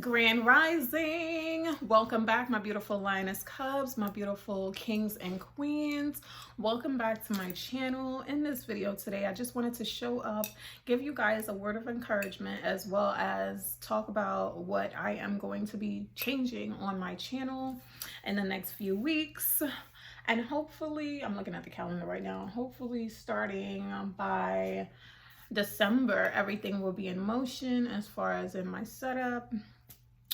Grand Rising. Welcome back, my beautiful lioness cubs, my beautiful kings and queens. Welcome back to my channel. In this video today, I just wanted to show up, give you guys a word of encouragement, as well as talk about what I am going to be changing on my channel in the next few weeks. And hopefully, I'm looking at the calendar right now, hopefully starting by December, everything will be in motion as far as in my setup,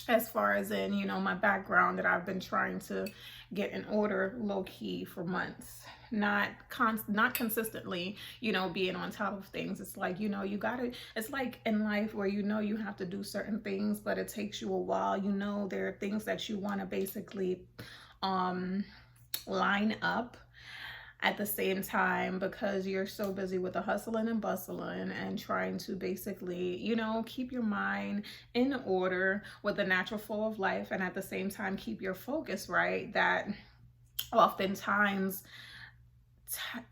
as far as in, my background that I've been trying to get in order low key for months. Not consistently, being on top of things. It's like, you gotta, it's like in life where you have to do certain things, but it takes you a while. There are things that you want to basically line up at the same time, because you're so busy with the hustling and bustling and trying to basically, keep your mind in order with the natural flow of life, and at the same time keep your focus right. That oftentimes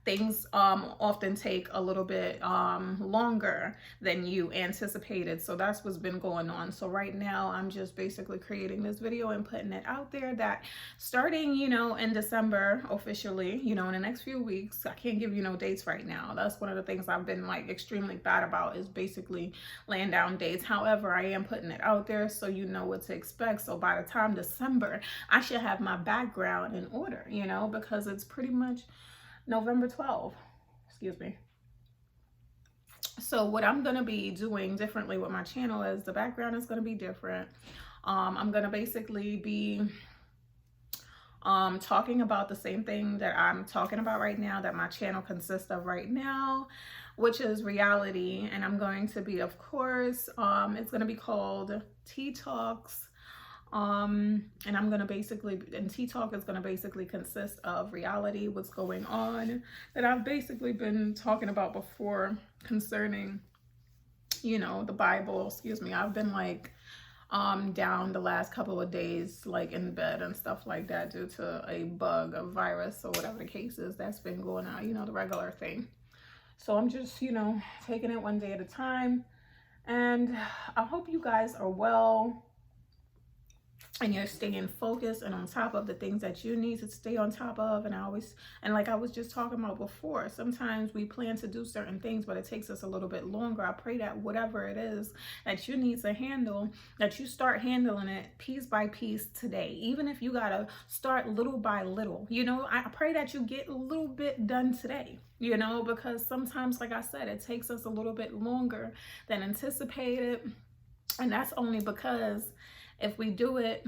things often take a little bit longer than you anticipated. So that's what's been going on. So right now I'm just basically creating this video and putting it out there that starting, in December officially, in the next few weeks, I can't give you no dates right now. That's one of the things I've been like extremely bad about, is basically laying down dates. However, I am putting it out there so you know what to expect. So by the time December, I should have my background in order, because it's pretty much November 12th, excuse me. So what I'm going to be doing differently with my channel is the background is going to be different. I'm going to basically be talking about the same thing that I'm talking about right now, that my channel consists of right now, which is reality. And I'm going to be, of course, it's going to be called Tea Talks. And I'm going to basically, and Tea Talk is going to basically consist of reality, what's going on, that I've basically been talking about before concerning, the Bible. Excuse me. I've been like, down the last couple of days, like in bed and stuff like that, due to a bug, a virus, or whatever the case is that's been going on, the regular thing. So I'm just, taking it one day at a time. And I hope you guys are well, and you're staying focused and on top of the things that you need to stay on top of. And like I was just talking about before, sometimes we plan to do certain things, but it takes us a little bit longer. I pray that whatever it is that you need to handle, that you start handling it piece by piece today. Even if you gotta start little by little, I pray that you get a little bit done today, because sometimes, like I said, it takes us a little bit longer than anticipated. And that's only because if we do it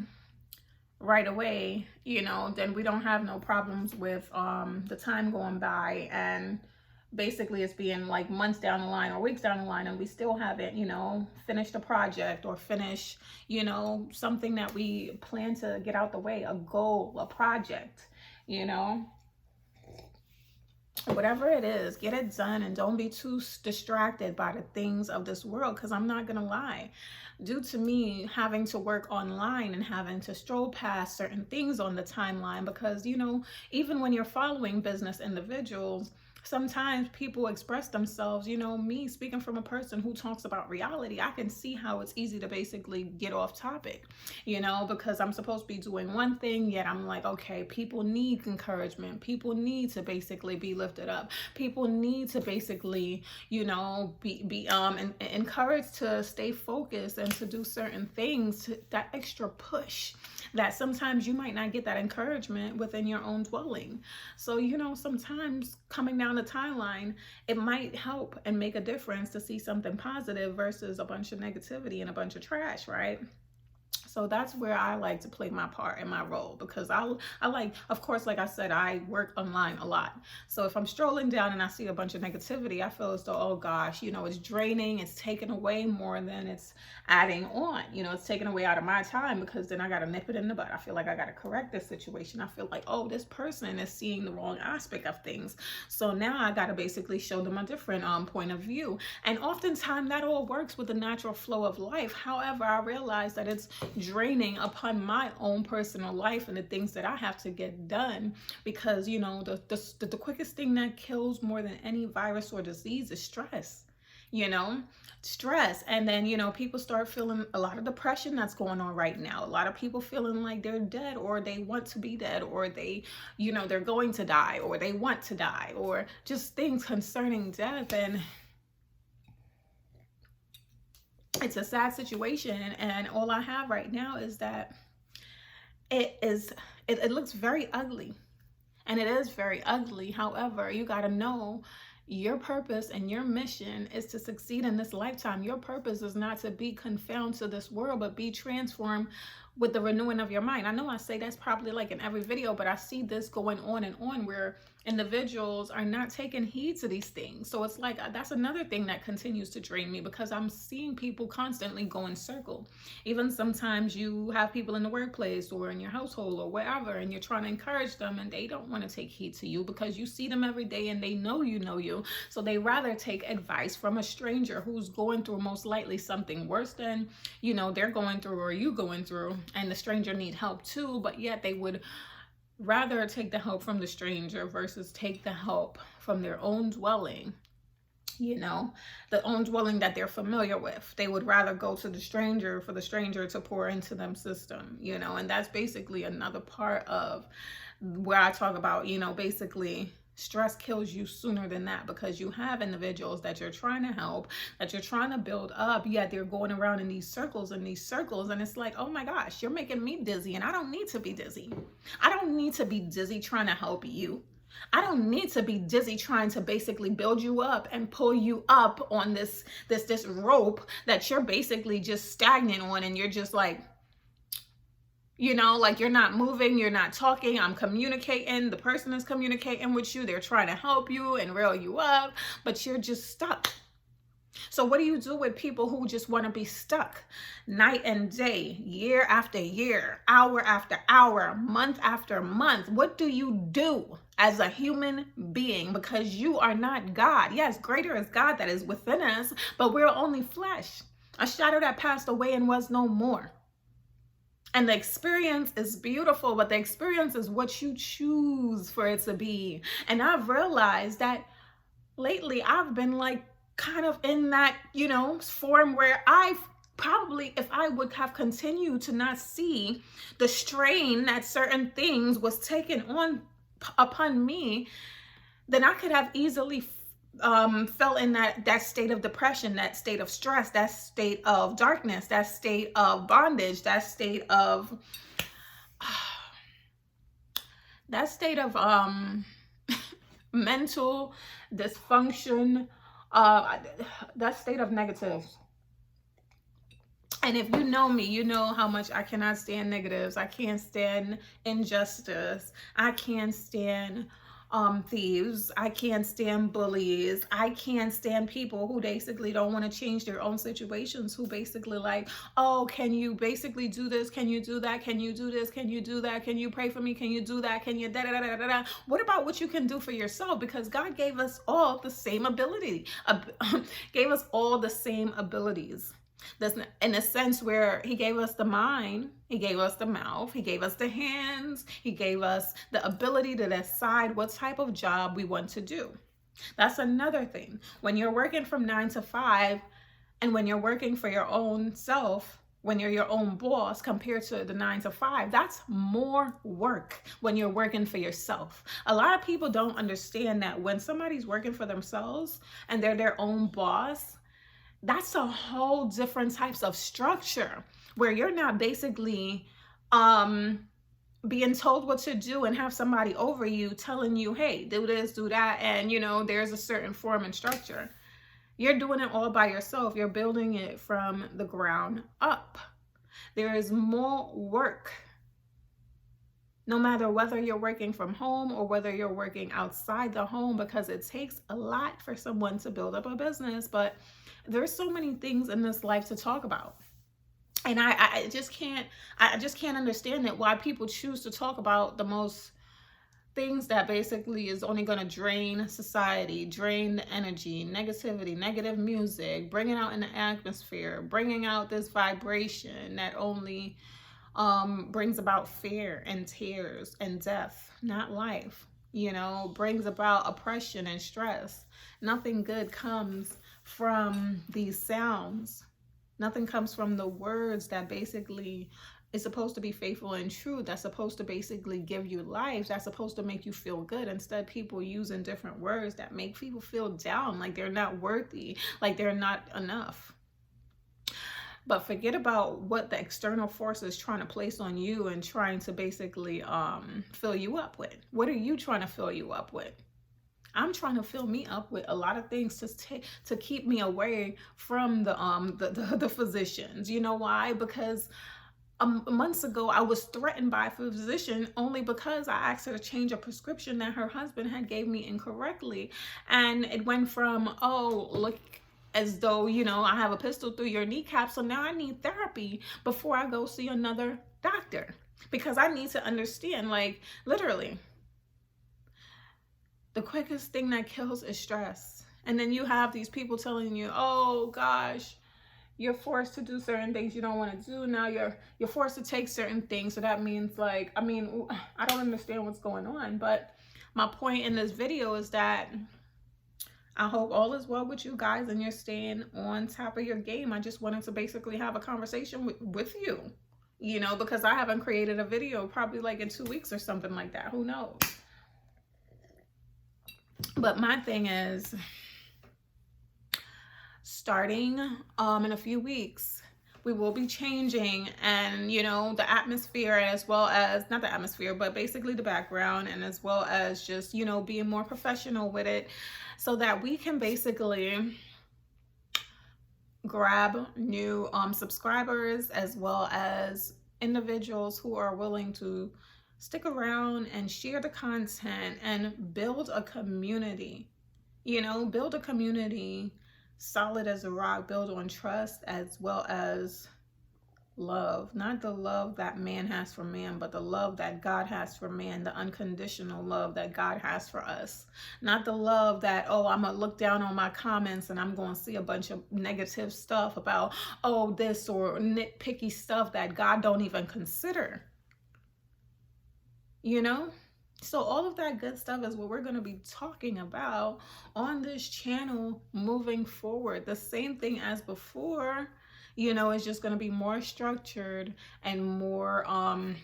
right away, then we don't have no problems with the time going by, and basically it's being like months down the line or weeks down the line, and we still haven't, finished a project or finish, something that we plan to get out the way, a goal, a project, whatever it is, get it done, and don't be too distracted by the things of this world. Because I'm not gonna lie, due to me having to work online and having to stroll past certain things on the timeline, because even when you're following business individuals, sometimes people express themselves, me speaking from a person who talks about reality, I can see how it's easy to basically get off topic, because I'm supposed to be doing one thing, yet I'm like, okay, people need encouragement. People need to basically be lifted up. People need to basically, be encouraged to stay focused and to do certain things, that extra push that sometimes you might not get that encouragement within your own dwelling. So, sometimes coming down the timeline, it might help and make a difference to see something positive versus a bunch of negativity and a bunch of trash, right? So that's where I like to play my part and my role, because I like, of course, like I said, I work online a lot. So if I'm strolling down and I see a bunch of negativity, I feel as though, oh gosh, it's draining, it's taking away more than it's adding on. It's taking away out of my time, because then I got to nip it in the bud. I feel like I got to correct this situation. I feel like, oh, this person is seeing the wrong aspect of things. So now I got to basically show them a different point of view. And oftentimes that all works with the natural flow of life. However, I realize that it's draining upon my own personal life and the things that I have to get done, because the quickest thing that kills more than any virus or disease is stress. you know, stress. And then, you know, people start feeling a lot of depression that's going on right now. A lot of people feeling like they're dead, or they want to be dead, or they, you know, they're going to die, or they want to die, or just things concerning death. And it's a sad situation. And all I have right now is that it looks very ugly. And it is very ugly. However, you got to know your purpose and your mission is to succeed in this lifetime. Your purpose is not to be confounded to this world, but be transformed with the renewing of your mind. I know I say that's probably like in every video, but I see this going on and on where individuals are not taking heed to these things. So it's like, that's another thing that continues to drain me, because I'm seeing people constantly go in circle. Even sometimes you have people in the workplace or in your household or wherever, and you're trying to encourage them, and they don't want to take heed to you because you see them every day and they know you. So they rather take advice from a stranger who's going through most likely something worse than, you know, they're going through or you going through, and the stranger need help too, but yet they would rather take the help from the stranger versus take the help from their own dwelling, you know, the own dwelling that they're familiar with. They would rather go to the stranger for the stranger to pour into them system, you know. And that's basically another part of where I talk about, you know, basically stress kills you sooner than that, because you have individuals that you're trying to help, that you're trying to build up, yet they're going around in these circles, and it's like, oh my gosh, you're making me dizzy, and I don't need to be dizzy. I don't need to be dizzy trying to help you. I don't need to be dizzy trying to basically build you up and pull you up on this rope that you're basically just stagnant on, and you're just like, you know, like you're not moving, you're not talking. I'm communicating. The person is communicating with you. They're trying to help you and rail you up, but you're just stuck. So what do you do with people who just want to be stuck night and day, year after year, hour after hour, month after month? What do you do as a human being? Because you are not God. Yes, greater is God that is within us, but we're only flesh, a shadow that passed away and was no more. And the experience is beautiful, but the experience is what you choose for it to be. And I've realized that lately I've been like kind of in that, you know, form where I've probably, if I would have continued to not see the strain that certain things was taken on upon me, then I could have easily fell in that state of depression, that state of stress, that state of darkness, that state of bondage, that state of mental dysfunction, that state of negative. And if you know me, you know how much I cannot stand negatives. I can't stand injustice. I can't stand thieves. I can't stand bullies. I can't stand people who basically don't want to change their own situations, who basically like, oh, can you basically do this? Can you do that? Can you do this? Can you do that? Can you pray for me? Can you do that? Can you da da da da da? What about what you can do for yourself? Because God gave us all the same ability, gave us all the same abilities. That's in a sense where he gave us the mind, he gave us the mouth, he gave us the hands, he gave us the ability to decide what type of job we want to do. That's another thing. When you're working from 9 to 5, and when you're working for your own self, when you're your own boss compared to the 9 to 5, that's more work when you're working for yourself. A lot of people don't understand that when somebody's working for themselves and they're their own boss, that's a whole different types of structure where you're not basically being told what to do and have somebody over you telling you, hey, do this, do that. And, you know, there's a certain form and structure. You're doing it all by yourself. You're building it from the ground up. There is more work, no matter whether you're working from home or whether you're working outside the home, because it takes a lot for someone to build up a business. But there's so many things in this life to talk about. And I just can't understand that why people choose to talk about the most things that basically is only going to drain society, drain the energy, negativity, negative music, bringing out in the atmosphere, bringing out this vibration that only brings about fear and tears and death, not life, you know, brings about oppression and stress. Nothing good comes from these sounds. Nothing comes from the words that basically is supposed to be faithful and true. That's supposed to basically give you life. That's supposed to make you feel good. Instead, people using different words that make people feel down, like they're not worthy, like they're not enough. But forget about what the external force is trying to place on you and trying to basically fill you up with. What are you trying to fill you up with? I'm trying to fill me up with a lot of things to keep me away from the physicians. You know why? Because months ago, I was threatened by a physician only because I asked her to change a prescription that her husband had gave me incorrectly. And it went from, oh, look, as though, you know, I have a pistol through your kneecap. So now I need therapy before I go see another doctor, because I need to understand, like, literally, the quickest thing that kills is stress. And then you have these people telling you, oh gosh, you're forced to do certain things you don't want to do. Now you're forced to take certain things. So that means, like, I mean, I don't understand what's going on. But my point in this video is that I hope all is well with you guys and you're staying on top of your game. I just wanted to basically have a conversation with you, you know, because I haven't created a video probably like in 2 weeks or something like that. Who knows? But my thing is, starting in a few weeks, we will be changing, and you know, the atmosphere, as well as not the atmosphere, but basically the background, and as well as just, you know, being more professional with it, so that we can basically grab new subscribers, as well as individuals who are willing to stick around and share the content and build a community. You know, build a community solid as a rock, build on trust, as well as love. Not the love that man has for man, but the love that God has for man, the unconditional love that God has for us. Not the love that, oh, I'm gonna look down on my comments and I'm gonna see a bunch of negative stuff about, oh, this, or nitpicky stuff that God don't even consider. You know? So all of that good stuff is what we're going to be talking about on this channel moving forward. The same thing as before, you know, it's just going to be more structured and more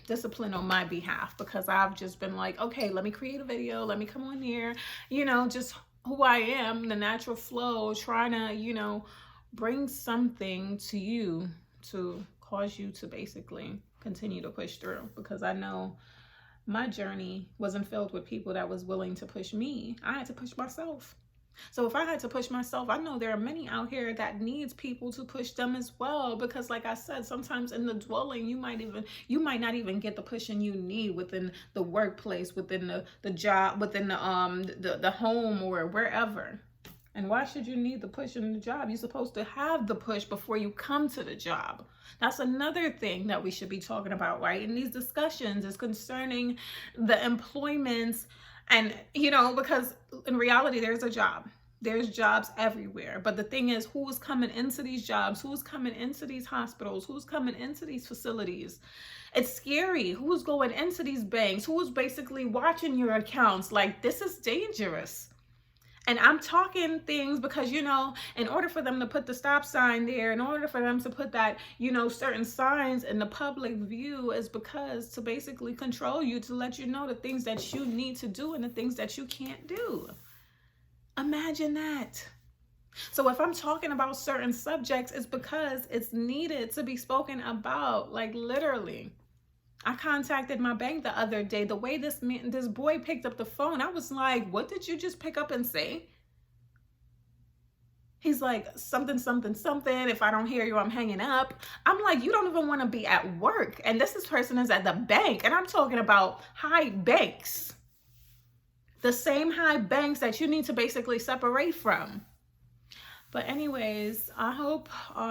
disciplined on my behalf, because I've just been like, okay, let me create a video, let me come on here, you know, just who I am, the natural flow, trying to, you know, bring something to you to cause you to basically continue to push through, because I know my journey wasn't filled with people that was willing to push me. I had to push myself. So if I had to push myself, I know there are many out here that needs people to push them as well. Because like I said, sometimes in the dwelling, you might not even get the pushing you need within the workplace, within the job, within the home, or wherever. And why should you need the push in the job? You're supposed to have the push before you come to the job. That's another thing that we should be talking about, right? In these discussions is concerning the employments, and, you know, because in reality, there's a job. There's jobs everywhere. But the thing is, who's coming into these jobs? Who's coming into these hospitals? Who's coming into these facilities? It's scary. Who's going into these banks? Who's basically watching your accounts? Like, this is dangerous. And I'm talking things because, you know, in order for them to put the stop sign there, in order for them to put that, you know, certain signs in the public view, is because to basically control you, to let you know the things that you need to do and the things that you can't do. Imagine that. So if I'm talking about certain subjects, it's because it's needed to be spoken about, like literally. I contacted my bank the other day. The way this boy picked up the phone, I was like, what did you just pick up and say? He's like, something, something, something. If I don't hear you, I'm hanging up. I'm like, you don't even want to be at work. And this person is at the bank. And I'm talking about high banks. The same high banks that you need to basically separate from. But anyways, I hope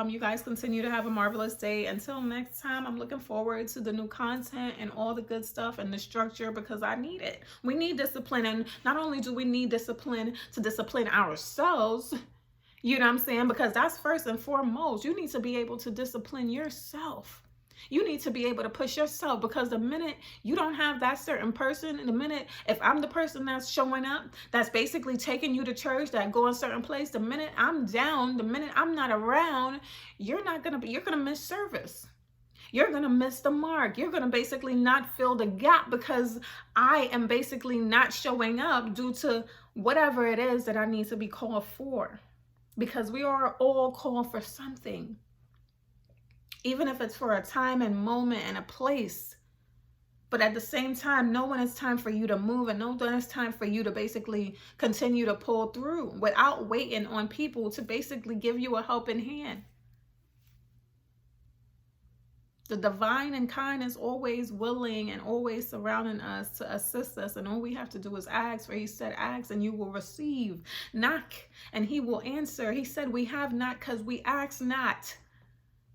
you guys continue to have a marvelous day. Until next time, I'm looking forward to the new content and all the good stuff and the structure, because I need it. We need discipline. And not only do we need discipline to discipline ourselves, you know what I'm saying? Because that's first and foremost. You need to be able to discipline yourself. You need to be able to push yourself, because the minute you don't have that certain person, the minute, if I'm the person that's showing up, that's basically taking you to church, that go a certain place, the minute I'm down, the minute I'm not around, you're going to miss service. You're going to miss the mark. You're going to basically not fill the gap, because I am basically not showing up due to whatever it is that I need to be called for. Because we are all called for something. Even if it's for a time and moment and a place. But at the same time, know when it's time for you to move, and know when it's time for you to basically continue to pull through without waiting on people to basically give you a helping hand. The divine and kind is always willing and always surrounding us to assist us. And all we have to do is ask, for he said, ask and you will receive. Knock and he will answer. He said, we have not because we ask not.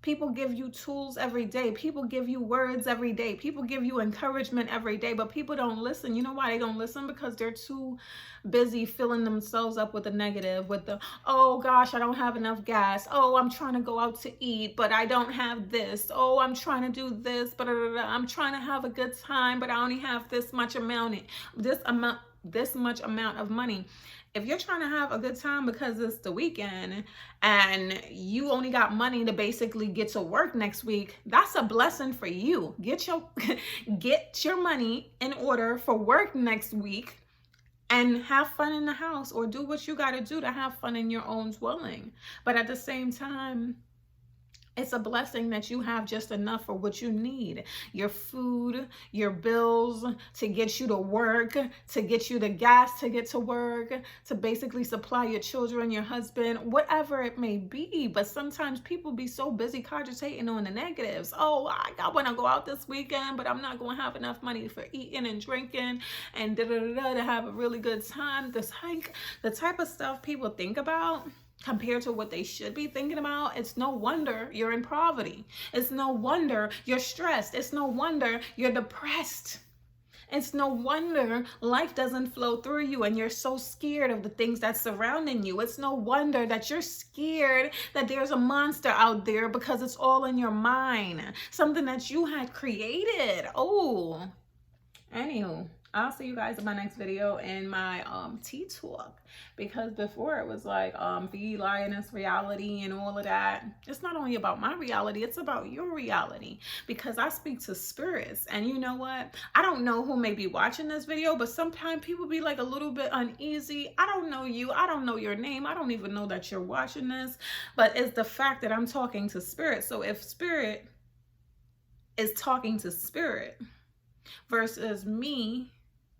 People give you tools every day. People give you words every day. People give you encouragement every day, but people don't listen. You know why they don't listen? Because they're too busy filling themselves up with the negative, with the, oh gosh, I don't have enough gas. Oh, I'm trying to go out to eat, but I don't have this. Oh, I'm trying to do this, but I'm trying to have a good time, but I only have this much amount of money. If you're trying to have a good time because it's the weekend and you only got money to basically get to work next week, that's a blessing for you. Get your money in order for work next week and have fun in the house, or do what you got to do to have fun in your own dwelling. But at the same time, it's a blessing that you have just enough for what you need. Your food, your bills, to get you to work, to get you the gas to get to work, to basically supply your children, your husband, whatever it may be. But sometimes people be so busy cogitating on the negatives. Oh, I want to go out this weekend, but I'm not going to have enough money for eating and drinking and to have a really good time. The type of stuff people think about compared to what they should be thinking about, it's no wonder you're in poverty. It's no wonder you're stressed. It's no wonder you're depressed. It's no wonder life doesn't flow through you and you're so scared of the things that's surrounding you. It's no wonder that you're scared that there's a monster out there, because it's all in your mind. Something that you had created. Oh, anywho. I'll see you guys in my next video in my tea talk, because before it was like the lioness reality and all of that. It's not only about my reality, it's about your reality, because I speak to spirits. And you know what? I don't know who may be watching this video, but sometimes people be like a little bit uneasy. I don't know you. I don't know your name. I don't even know that you're watching this, but it's the fact that I'm talking to spirit. So if spirit is talking to spirit versus me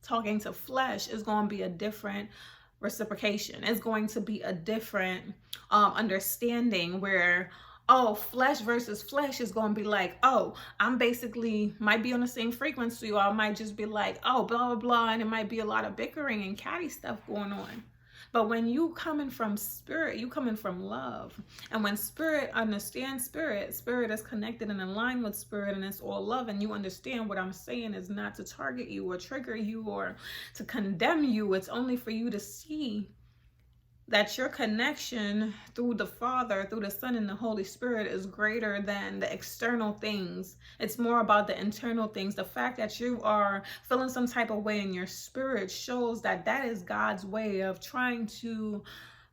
talking to flesh, is going to be a different reciprocation. It's going to be a different understanding, where, oh, flesh versus flesh is going to be like, oh, I'm basically might be on the same frequency, or I might just be like, oh, blah, blah, blah. And it might be a lot of bickering and catty stuff going on. But when you coming from spirit, you coming from love. And when spirit understands spirit, spirit is connected and aligned with spirit, and it's all love. And you understand what I'm saying is not to target you or trigger you or to condemn you. It's only for you to see that your connection through the Father, through the Son, and the Holy Spirit is greater than the external things. It's more about the internal things. The fact that you are feeling some type of way in your spirit shows that that is God's way of trying to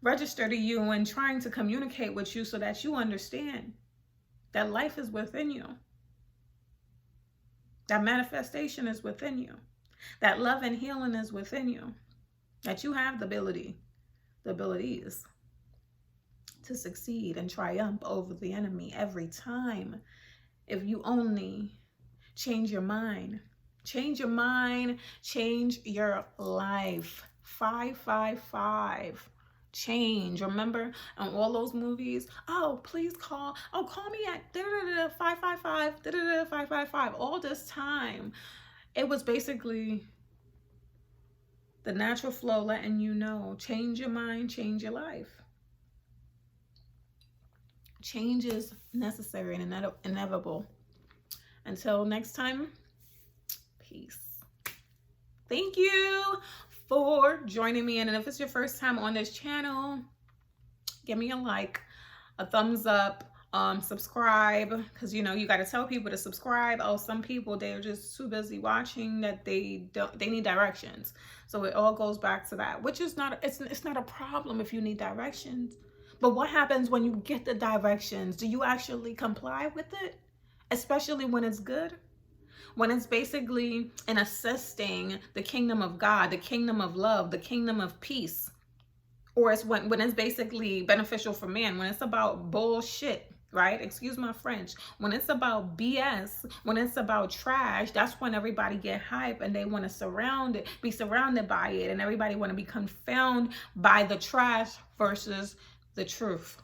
register to you and trying to communicate with you, so that you understand that life is within you. That manifestation is within you. That love and healing is within you. That you have the abilities to succeed and triumph over the enemy every time, if you only change your mind. Change your mind, change your life. 555. Change. Remember on all those movies? Oh, please call. Oh, call me at 555 555. All this time, it was basically the natural flow letting you know, change your mind, change your life. Change is necessary and inevitable. Until next time, peace. Thank you for joining me. And if it's your first time on this channel, give me a like, a thumbs up, Subscribe, because you know you got to tell people to subscribe. Oh, some people, they're just too busy watching that they need directions. So it all goes back to that, which is not, it's not a problem if you need directions. But what happens when you get the directions? Do you actually comply with it? Especially when it's good? When it's basically in assisting the kingdom of God, the kingdom of love, the kingdom of peace. Or it's when it's basically beneficial for man, when it's about bullshit, right? Excuse my French. When it's about BS, when it's about trash, that's when everybody get hype and they want to be surrounded by it, and everybody want to be confounded by the trash versus the truth.